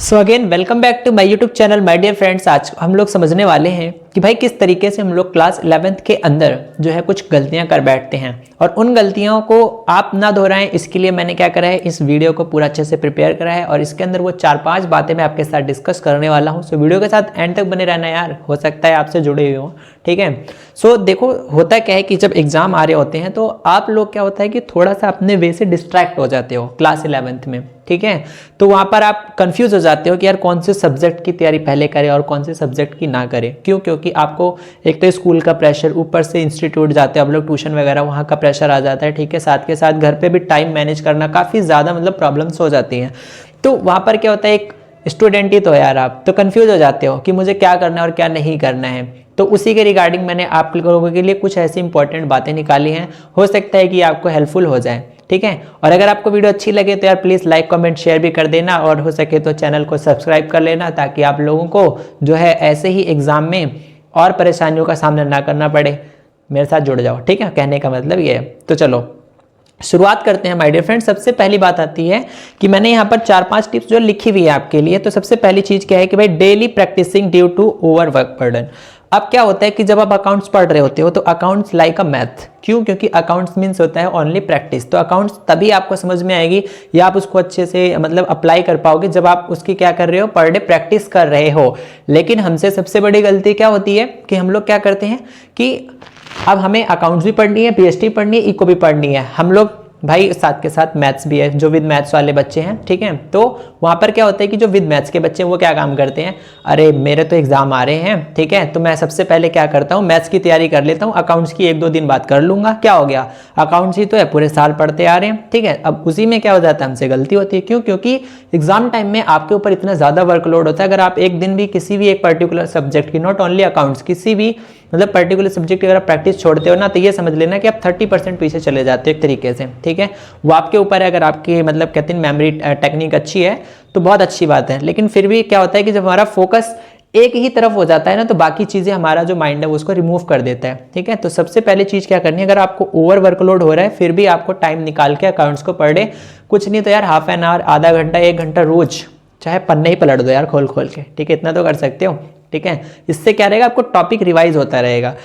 So again welcome back to my YouTube channel my dear friends. आज हम लोग समझने वाले हैं कि भाई किस तरीके से हम लोग क्लास 11th के अंदर जो है कुछ गलतियां कर बैठते हैं और उन गलतियों को आप ना दोहराएं। इसके लिए मैंने क्या करा है, इस वीडियो को पूरा अच्छे से प्रिपेयर करा है और इसके अंदर वो 4-5 बातें मैं आपके साथ डिस्कस करने वाला हूं। सो वीडियो के साथ एंड तक बने रहना यार, हो सकता है आपसे जुड़े हुए हो, ठीक है। सो देखो होता क्या है कि जब एग्जाम आ रहे होते हैं तो आप लोग क्या होता है कि थोड़ा सा अपने वे से डिस्ट्रैक्ट हो जाते हो क्लास 11th में, ठीक है। तो वहां पर आप कंफ्यूज हो जाते हो कि यार कौन से सब्जेक्ट की तैयारी पहले करें और कौन से सब्जेक्ट की ना करें। क्यों? क्योंकि आपको एक तो स्कूल का प्रेशर, ऊपर से इंस्टीट्यूट जाते हो आप लोग ट्यूशन वगैरह, वहाँ का प्रेशर आ जाता है, ठीक है। साथ के साथ घर पे भी टाइम मैनेज करना काफ़ी ज़्यादा मतलब प्रॉब्लम्स हो जाती हैं। तो वहाँ पर क्या होता है, एक स्टूडेंट ही तो यार आप तो कंफ्यूज हो जाते हो कि मुझे क्या करना है और क्या नहीं करना है। तो उसी के रिगार्डिंग मैंने आप लोगों के लिए कुछ ऐसी इंपॉर्टेंट बातें निकाली हैं, हो सकता है कि आपको हेल्पफुल हो जाए, ठीक है। और अगर आपको वीडियो अच्छी लगे तो यार प्लीज़ लाइक कमेंट शेयर भी कर देना और हो सके तो चैनल को सब्सक्राइब कर लेना, ताकि आप लोगों को जो है ऐसे ही एग्जाम में और परेशानियों का सामना ना करना पड़े। मेरे साथ जुड़ जाओ, ठीक है। कहने का मतलब ये है। तो चलो शुरुआत करते हैं माय डियर फ्रेंड्स। सबसे पहली बात आती है कि मैंने यहाँ पर 4-5 टिप्स जो लिखी हुई है आपके लिए। तो सबसे पहली चीज़ क्या है कि भाई daily practising due to overwork burden. अब क्या होता है कि जब आप अकाउंट्स पढ़ रहे होते हो तो अकाउंट्स लाइक अ मैथ। क्यों? क्योंकि अकाउंट्स मीन्स होता है ओनली प्रैक्टिस। तो अकाउंट्स तभी आपको समझ में आएगी या आप उसको अच्छे से मतलब अप्लाई कर पाओगे जब आप उसकी क्या कर रहे हो, पर डे प्रैक्टिस कर रहे हो। लेकिन हमसे सबसे बड़ी गलती क्या होती है कि हम लोग क्या करते हैं कि अब हमें अकाउंट्स भी पढ़नी है, पीएचडी पढ़नी है, इको भी पढ़नी है। हम लोग भाई साथ के साथ मैथ्स भी है, जो विद मैथ्स वाले बच्चे हैं, ठीक है। तो वहाँ पर क्या होता है कि जो विद मैथ्स के बच्चे हैं वो क्या काम करते हैं, अरे मेरे तो एग्जाम आ रहे हैं, ठीक है, तो मैं सबसे पहले क्या करता हूँ, मैथ्स की तैयारी कर लेता हूँ, अकाउंट्स की 1-2 दिन बाद कर लूंगा। क्या हो गया, अकाउंट्स ही तो है, पूरे साल पढ़ते आ रहे हैं, ठीक है। अब उसी में क्या हो जाता है, हमसे गलती होती है। क्यों? क्योंकि एग्जाम टाइम में आपके ऊपर इतना ज़्यादा वर्कलोड होता है। अगर आप एक दिन भी किसी भी एक पर्टिकुलर सब्जेक्ट की, नॉट ओनली अकाउंट्स, किसी भी मतलब पर्टिकुलर सब्जेक्ट की अगर आप प्रैक्टिस छोड़ते हो ना, तो ये समझ लेना कि आप 30% पीछे चले जाते हो एक तरीके से, ठीक है। वो आपके ऊपर है। अगर आपकी मतलब कहते हैं मेमोरी टेक्निक अच्छी है तो बहुत अच्छी बात है, लेकिन फिर भी क्या होता है कि जब हमारा फोकस एक ही तरफ हो जाता है ना, तो बाकी चीज़ें हमारा जो माइंड है वो उसको रिमूव कर देता है, ठीक है। तो सबसे पहले चीज़ क्या करनी है, अगर आपको ओवर वर्कलोड हो रहा है फिर भी आपको टाइम निकाल के अकाउंट्स को पढ़ ले। कुछ नहीं तो यार हाफ एन आवर, आधा घंटा, 1 घंटा रोज, चाहे पन्ने ही पलट दो यार खोल खोल के, ठीक है। इतना तो कर सकते हो, ठीक है। इससे क्या रहेगा, आपको टॉपिक रिवाइज होता रहेगा।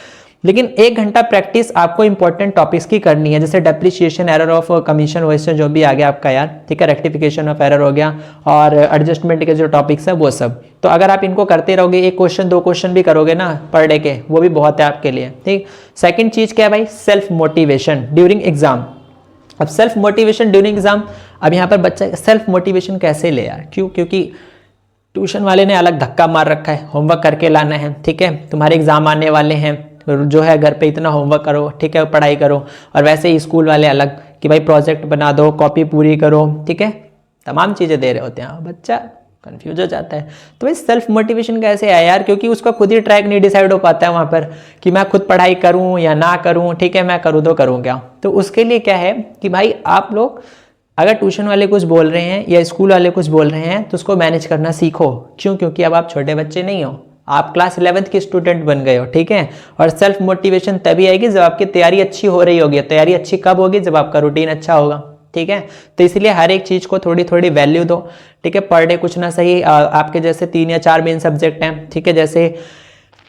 लेकिन 1 घंटा प्रैक्टिस आपको इंपॉर्टेंट टॉपिक्स की करनी है, जैसे depreciation, error of commission western जो भी आ गया आपका यार, ठीक है, रेक्टिफिकेशन ऑफ एरर हो गया और एडजस्टमेंट के जो टॉपिक्स है वो सब। तो अगर आप इनको करते रहोगे, 1 क्वेश्चन 2 क्वेश्चन भी करोगे ना पर डे के, वो भी बहुत है आपके लिए, ठीक। सेकेंड चीज़ क्या है भाई, सेल्फ मोटिवेशन ड्यूरिंग एग्जाम। अब सेल्फ मोटिवेशन ड्यूरिंग एग्जाम, अब यहाँ पर बच्चा सेल्फ मोटिवेशन कैसे ले यार, क्यों? क्योंकि ट्यूशन वाले ने अलग धक्का मार रखा है, होमवर्क करके लाना है, ठीक है, तुम्हारे एग्जाम आने वाले हैं, जो है घर पे इतना होमवर्क करो, ठीक है, पढ़ाई करो। और वैसे ही स्कूल वाले अलग कि भाई प्रोजेक्ट बना दो, कॉपी पूरी करो, ठीक है, तमाम चीज़ें दे रहे होते हैं। बच्चा कंफ्यूज हो जाता है। तो भाई सेल्फ मोटिवेशन कैसे आया यार, क्योंकि उसका खुद ही ट्रैक नहीं डिसाइड हो पाता है वहाँ पर कि मैं खुद पढ़ाई करूँ या ना करूँ, ठीक है, मैं करूँ तो करूँ क्या। तो उसके लिए क्या है कि भाई आप लोग अगर ट्यूशन वाले कुछ बोल रहे हैं या स्कूल वाले कुछ बोल रहे हैं तो उसको मैनेज करना सीखो। क्यों? क्योंकि अब आप छोटे बच्चे नहीं हो, आप क्लास 11th के स्टूडेंट बन गए हो, ठीक है। और सेल्फ मोटिवेशन तभी आएगी जब आपकी तैयारी अच्छी हो रही होगी। तैयारी अच्छी कब होगी, जब आपका रूटीन अच्छा होगा, ठीक है। तो इसलिए हर एक चीज़ को थोड़ी थोड़ी वैल्यू दो, ठीक है। पर डे कुछ ना सही आपके जैसे 3 या 4 मेन सब्जेक्ट हैं, ठीक है, जैसे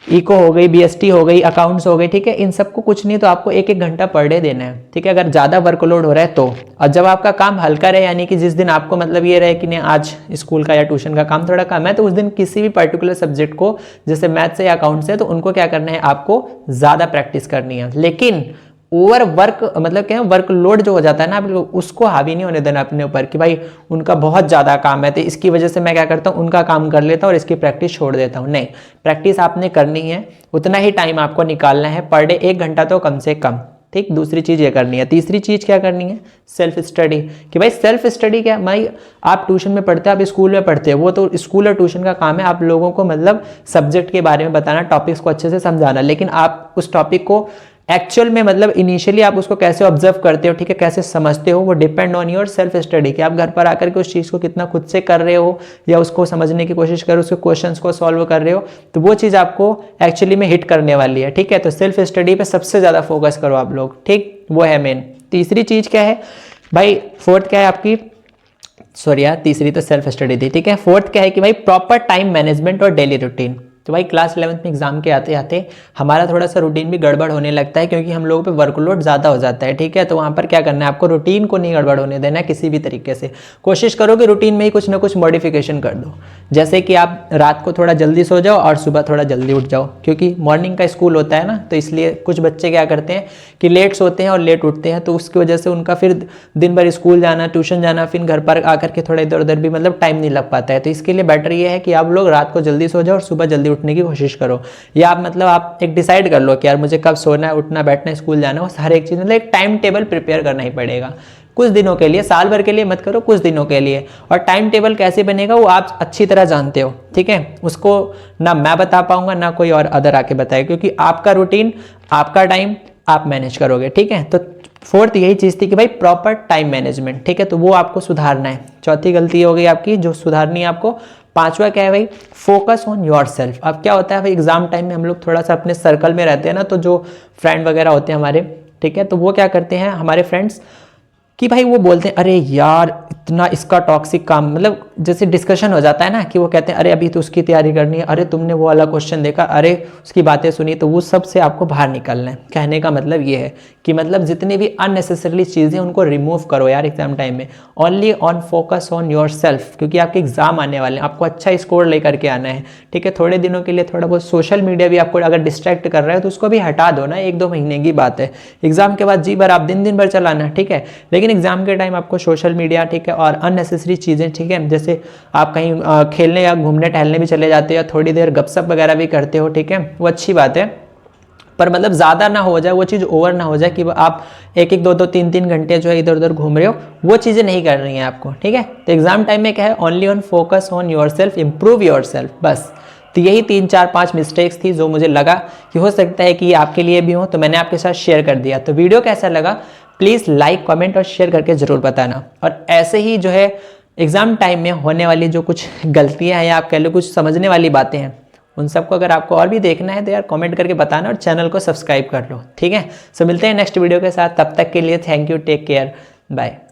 इको हो गई, बीएसटी हो गई, अकाउंट्स हो गई, ठीक है। इन सबको कुछ नहीं तो आपको 1-1 घंटा पर डे देना है, ठीक है, अगर ज़्यादा वर्कलोड हो रहा है तो। और जब आपका काम हल्का रहे, यानी कि जिस दिन आपको मतलब ये रहे कि नहीं आज स्कूल का या ट्यूशन का काम थोड़ा कम है, तो उस दिन किसी भी पर्टिकुलर सब्जेक्ट को, जैसे मैथ्स है या अकाउंट्स है, तो उनको क्या करना है, आपको ज़्यादा प्रैक्टिस करनी है। लेकिन ओवर वर्क मतलब क्या है, वर्कलोड जो हो जाता है ना, आप उसको हावी नहीं होने देना अपने ऊपर कि भाई उनका बहुत ज़्यादा काम है तो इसकी वजह से मैं क्या करता हूँ, उनका काम कर लेता हूँ और इसकी प्रैक्टिस छोड़ देता हूँ। नहीं, प्रैक्टिस आपने करनी है, उतना ही टाइम आपको निकालना है पर डे, 1 घंटा तो कम से कम, ठीक। दूसरी चीज़ ये करनी है। तीसरी चीज़ क्या करनी है, सेल्फ स्टडी। कि भाई सेल्फ स्टडी क्या भाई, आप ट्यूशन में पढ़ते हो, आप स्कूल में पढ़ते हो, वो तो स्कूल और ट्यूशन का काम है आप लोगों को मतलब सब्जेक्ट के बारे में बताना, टॉपिक्स को अच्छे से समझाना। लेकिन आप उस टॉपिक को एक्चुअल में मतलब इनिशियली आप उसको कैसे ऑब्जर्व करते हो, ठीक है, कैसे समझते हो, वो depend on your self study कि आप घर पर आकर के उस चीज़ को कितना खुद से कर रहे हो या उसको समझने की कोशिश कर रहे हो, उसके क्वेश्चंस को सॉल्व कर रहे हो, तो वो चीज़ आपको एक्चुअली में हिट करने वाली है, ठीक है। तो सेल्फ स्टडी पे सबसे ज़्यादा फोकस करो आप लोग, ठीक, वो है मेन। तीसरी चीज़ क्या है भाई, फोर्थ क्या है आपकी, सॉरी यार, तीसरी तो सेल्फ स्टडी थी, ठीक है। फोर्थ क्या है कि भाई प्रॉपर टाइम मैनेजमेंट और डेली रूटीन। तो भाई क्लास 11th में एग्जाम के आते आते हमारा थोड़ा सा रूटीन भी गड़बड़ होने लगता है, क्योंकि हम लोगों पे वर्कलोड ज़्यादा हो जाता है, ठीक है। तो वहाँ पर क्या करना है, आपको रूटीन को नहीं गड़बड़ होने देना है किसी भी तरीके से। कोशिश करो कि रूटीन में ही कुछ ना कुछ मॉडिफिकेशन कर दो, जैसे कि आप रात को थोड़ा जल्दी सो जाओ और सुबह थोड़ा जल्दी उठ जाओ, क्योंकि मॉर्निंग का स्कूल होता है ना, तो इसलिए कुछ बच्चे क्या करते हैं कि लेट सोते हैं और लेट उठते हैं, तो उसकी वजह से उनका फिर दिन भर स्कूल जाना, ट्यूशन जाना, फिर घर पर आकर के थोड़ा इधर उधर भी मतलब टाइम नहीं लग पाता है। तो इसके लिए बेटर ये है कि आप लोग रात को जल्दी सो जाओ और सुबह जल्दी उठने की कोशिश करो, या आप मतलब आप एक डिसाइड कर लो कि यार मुझे कब सोना है, उठना, बैठना, स्कूल जाना, वो हर एक चीज़ मतलब एक टाइम टेबल प्रिपेयर करना ही पड़ेगा कुछ दिनों के लिए, साल भर के लिए मत करो, कुछ दिनों के लिए। और टाइम टेबल कैसे बनेगा वो आप अच्छी तरह जानते हो, ठीक है। उसको ना मैं बता पाऊंगा ना कोई और अदर आके बताएगा, क्योंकि आपका रूटीन, आपका टाइम आप मैनेज करोगे, ठीक है। तो फोर्थ यही चीज़ थी कि भाई प्रॉपर टाइम मैनेजमेंट, ठीक है, तो वो आपको सुधारना है। चौथी गलती हो गई आपकी जो सुधारनी है आपको। पांचवा क्या है भाई, फोकस ऑन योर सेल्फ। अब क्या होता है भाई, एग्जाम टाइम में हम लोग थोड़ा सा अपने सर्कल में रहते हैं ना, तो जो फ्रेंड वगैरह होते हैं हमारे, ठीक है, तो वो क्या करते हैं हमारे फ्रेंड्स कि भाई वो बोलते हैं अरे यार इतना इसका टॉक्सिक काम, मतलब जैसे डिस्कशन हो जाता है ना, कि वो कहते हैं अरे अभी तो उसकी तैयारी करनी है, अरे तुमने वो वाला क्वेश्चन देखा, अरे उसकी बातें सुनी, तो वो सब से आपको बाहर निकलना है। कहने का मतलब ये है कि मतलब जितनी भी अननेसेसरली चीज़ें उनको रिमूव करो यार एग्जाम टाइम में। Only on focus on your self, क्योंकि आपके एग्जाम आने वाले हैं, आपको अच्छा स्कोर लेकर के आना है, ठीक है। थोड़े दिनों के लिए थोड़ा बहुत सोशल मीडिया भी आपको अगर डिस्ट्रैक्ट कर रहा है तो उसको भी हटा दो ना, 1-2 महीने की बात है। एग्जाम के बाद जी भर आप दिन भर चलाना, ठीक है, लेकिन एग्जाम के टाइम आपको सोशल मीडिया, ठीक है, और अननेसेसरी चीज़ें, ठीक है, जैसे आप कहीं खेलने या घूमने टहलने भी चले जाते हो या थोड़ी देर गपशप वगैरह भी करते हो, ठीक है, वो अच्छी बात है, पर मतलब ज़्यादा ना हो जाए, वो चीज़ ओवर ना हो जाए कि आप 1-1, 2-2, 3-3 घंटे जो है इधर उधर घूम रहे हो, वो चीज़ें नहीं कर रही हैं आपको, ठीक है। तो एग्जाम टाइम में क्या है, only on focus on your self, improve your self, बस। तो यही 3-4-5 मिस्टेक्स थी जो मुझे लगा कि हो सकता है कि ये आपके लिए भी हो, तो मैंने आपके साथ शेयर कर दिया। तो वीडियो कैसा लगा प्लीज़ लाइक, कमेंट और शेयर करके ज़रूर बताना। और ऐसे ही जो है एग्ज़ाम टाइम में होने वाली जो कुछ गलतियां हैं या आप कह लो कुछ समझने वाली बातें हैं, उन सबको अगर आपको और भी देखना है तो यार कमेंट करके बताना और चैनल को सब्सक्राइब कर लो, ठीक है। सो मिलते हैं नेक्स्ट वीडियो के साथ, तब तक के लिए thank you, take care, bye.